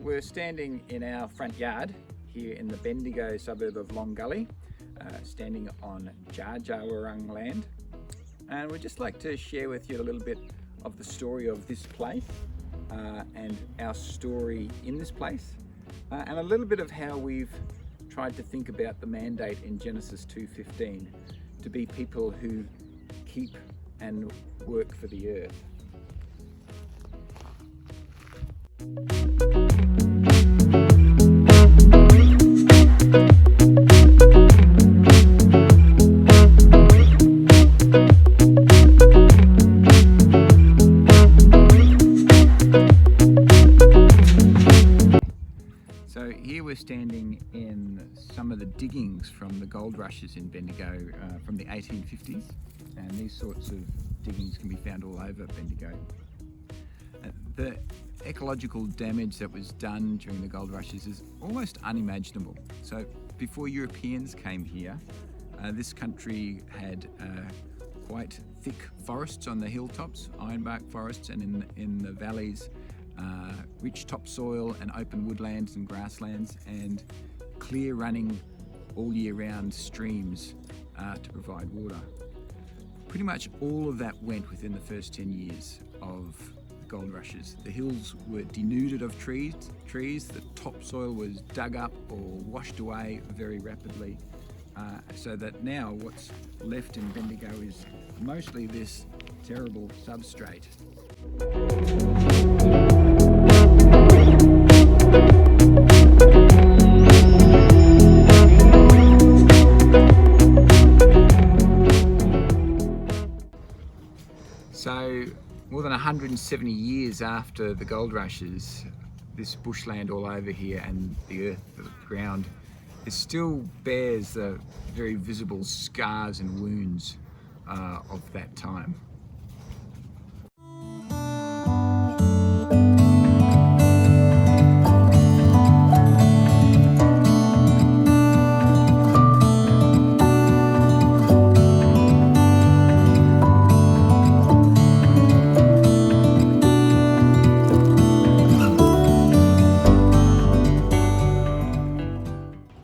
we're standing in our front yard here in the Bendigo suburb of Long Gully, standing on Jarjarwarung land, and we'd just like to share with you a little bit of the story of this place and our story in this place, and a little bit of how we've tried to think about the mandate in Genesis 2:15 to be people who keep and work for the earth. So here we're standing in some of the diggings from the gold rushes in Bendigo from the 1850s, and these sorts of diggings can be found all over Bendigo. The ecological damage that was done during the gold rushes is almost unimaginable. So before Europeans came here, this country had quite thick forests on the hilltops, ironbark forests, and in the valleys, rich topsoil and open woodlands and grasslands, and clear running all year round streams to provide water. Pretty much all of that went within the first 10 years of gold rushes. The hills were denuded of trees, the topsoil was dug up or washed away very rapidly, so that now what's left in Bendigo is mostly this terrible substrate. So more than 170 years after the gold rushes, this bushland all over here and the earth, the ground, it still bears the very visible scars and wounds of that time.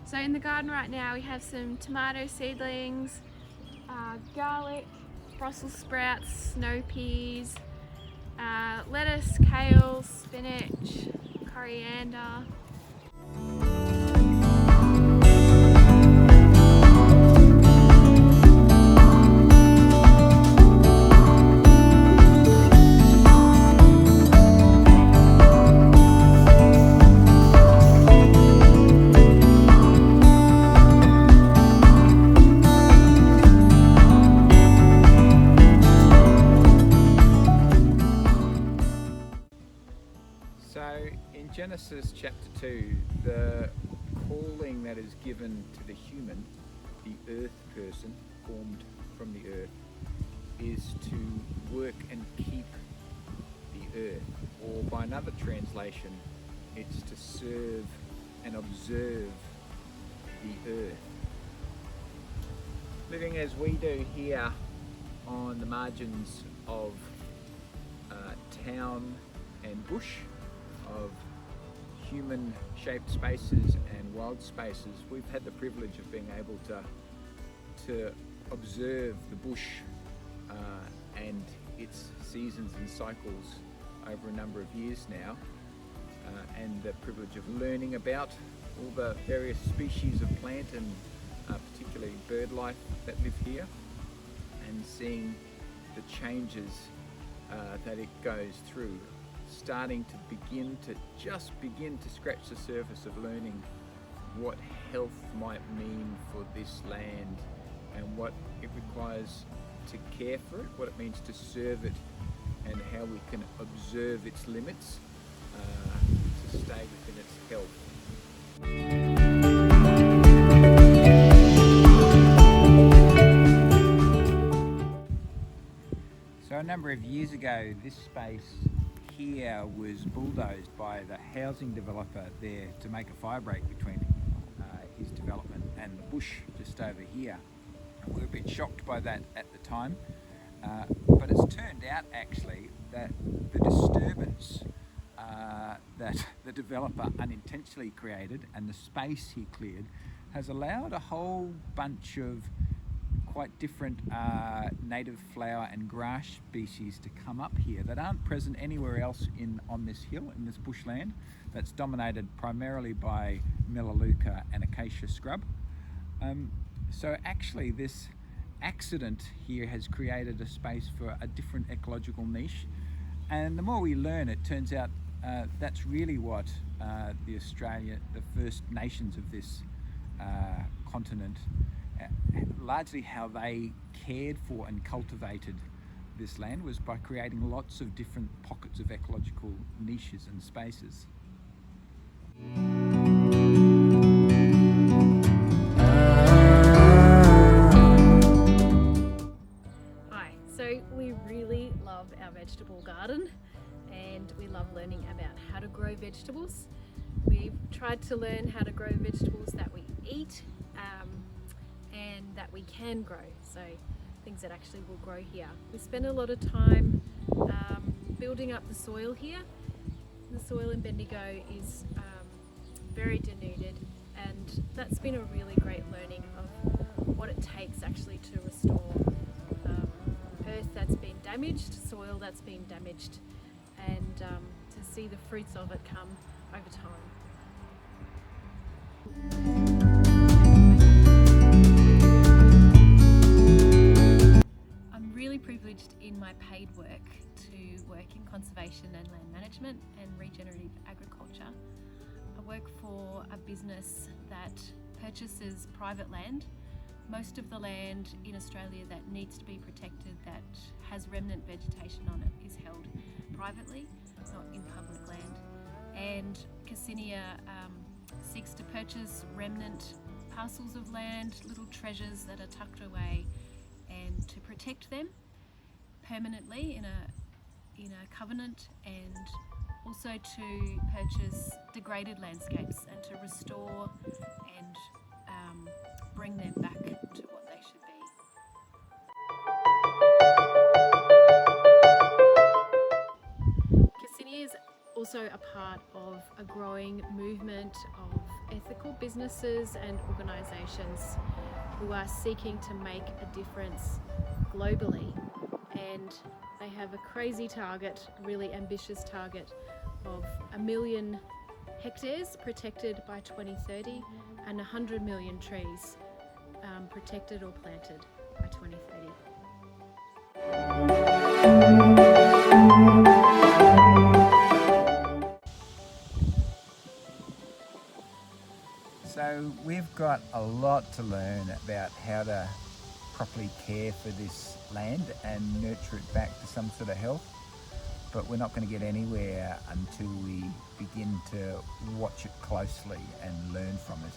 So in the garden right now we have some tomato seedlings, garlic, Brussels sprouts, snow peas, lettuce, kale, spinach, coriander. So in Genesis chapter 2, the calling that is given to the human, the earth person formed from the earth, is to work and keep the earth, or by another translation, it's to serve and observe the earth. Living as we do here on the margins of town and bush, of human-shaped spaces and wild spaces, we've had the privilege of being able to observe the bush and its seasons and cycles over a number of years now, and the privilege of learning about all the various species of plant and particularly bird life that live here, and seeing the changes that it goes through, starting to begin to scratch the surface of learning what health might mean for this land and what it requires to care for it, what it means to serve it, and how we can observe its limits to stay within its health. So a number of years ago, this space here was bulldozed by the housing developer there to make a fire break between his development and the bush just over here. And we were a bit shocked by that at the time, but it's turned out actually that the disturbance that the developer unintentionally created and the space he cleared has allowed a whole bunch of quite different native flower and grass species to come up here that aren't present anywhere else on this hill, in this bushland that's dominated primarily by melaleuca and acacia scrub. So actually this accident here has created a space for a different ecological niche, and the more we learn, it turns out that's really what the First Nations of this continent, largely how they cared for and cultivated this land was by creating lots of different pockets of ecological niches and spaces. Hi, so we really love our vegetable garden and we love learning about how to grow vegetables. We've tried to learn how to grow vegetables that we eat and that we can grow, so things that actually will grow here. We spend a lot of time building up the soil here. The soil in Bendigo is very denuded, and that's been a really great learning of what it takes actually to restore earth that's been damaged, soil that's been damaged, and to see the fruits of it come over time. I'm really privileged in my paid work to work in conservation and land management and regenerative agriculture. I work for a business that purchases private land. Most of the land in Australia that needs to be protected, that has remnant vegetation on it, is held privately, not in public land. And Cassinia seeks to purchase remnant parcels of land, little treasures that are tucked away, and to protect them permanently in a covenant, and also to purchase degraded landscapes and to restore and bring them back to what they should be. Cassinia is also a part of a growing movement of ethical businesses and organisations who are seeking to make a difference globally, and they have a crazy target, a really ambitious target of 1 million hectares protected by 2030 and 100 million trees protected or planted by 2030. So we've got a lot to learn about how to properly care for this land and nurture it back to some sort of health, but we're not going to get anywhere until we begin to watch it closely and learn from it.